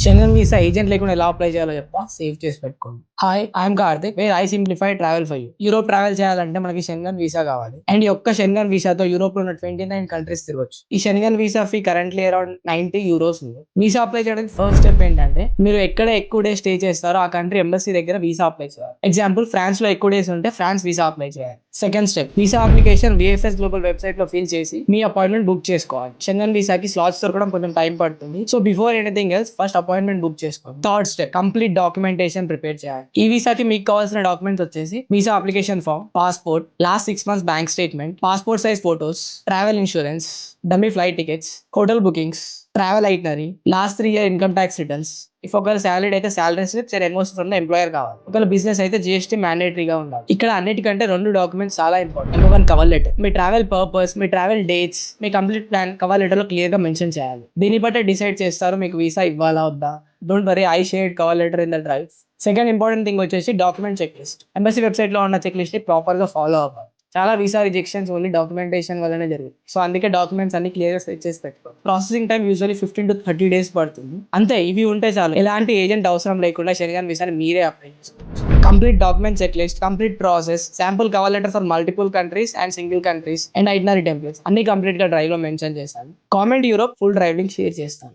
షెంగన్ visa agent లేకుండా ఎలా apply చేయాలో చెప్తా, సేవ్ చేసి పెట్టుకోండి. Hi, I'm Karthik, where I simplify travel for you. Europe travel చేయాలంటే మనకి షెంగన్ వీసా కావాలి. అండ్ ఈ ఒక్క షెంగన్ వీసాతో యూరోప్ లో ఉన్న 29 కంట్రీస్ తిరగొచ్చు. ఈ షెంగన్ వీసా ఫీ కరెంట్లీ అరౌండ్ €90 ఉంది. వీసా అప్లై చేయడానికి ఫస్ట్ స్టెప్ ఏంటంటే, మీరు ఎక్కడ ఎక్కువ డేస్ స్టే చేస్తారో ఆ కంట్రీ ఎంబసీ దగ్గర వీసా అప్లై చేయాలి. ఎగ్జాంపుల్, ఫ్రాన్స్ లో ఎక్కువ డేస్ ఉంటే ఫ్రాన్స్ వీసా అప్లై చేయాలి. Second step, visa application VFS global website లో ఫిల్ చేసి మీ అపాయింట్మెంట్ బుక్ చేసుకోవాలి. షెంగన్ వీసాకి స్లాట్స్ దొరకడం కొంచెం టైం పడుతుంది. So before anything else first appointment book చేసుకోండి. Third step, complete documentation prepare చేయాలి. ఈ వీసాకి మీకు కావాల్సిన డాక్యుమెంట్స్ వచ్చేసి visa application form, passport, last 6 months bank statement, passport size photos, travel insurance, dummy flight tickets, hotel bookings, travel itinerary, last 3 year income tax returns. If ఒకవేళ salary అయితే salary slips and NOC from the employer కావాలి. ఒకవేళ business అయితే GST మ్యాండేటరీగా ఉండాలి. ఇక్కడ అన్నిటికంటే 2 documents చాలా important. Number 1, cover letter. మీ ట్రావెల్ పర్పస్, మీ ట్రావెల్ డేట్స్, మీ కంప్లీట్ ప్లాన్ కవర్ లెటర్ లో క్లియర్ గా మెన్షన్ చేయాలి. దీన్ని బట్టే డిసైడ్ చేస్తారు మీకు వీసా ఇవ్వాలా వద్దా. Don't worry, I shared cover letter in the drive. Second important thing వచ్చేసి document check list. Embassy website లో ఉన్న చెక్ లిస్ట్ ని ప్రాపర్ గా ఫాలో అవ్వాలి. చాలా వీసా రిజెక్షన్స్ ఓన్లీ డాక్యుమెంటేషన్ వల్లనే జరిగింది. సో అందుకే డాక్యుమెంట్స్ అన్ని క్లియర్ గా సెట్ చేసి పెట్టుకో. Processing time usually 15 to 30 days పడుతుంది. అంతే, ఇవి ఉంటే చాలు. ఎలాంటి ఏజెంట్ అవసరం లేకుండా షెంగన్ వీసాని మీరే అప్లై చేసుకోవచ్చు. Complete document check list, complete process, sample cover letter for multiple countries and single countries, and itinerary templates అన్ని కంప్లీట్ గా డ్రైవ్ లో మెన్షన్ చేశాను. Comment Europe full drive link share చేస్తాను.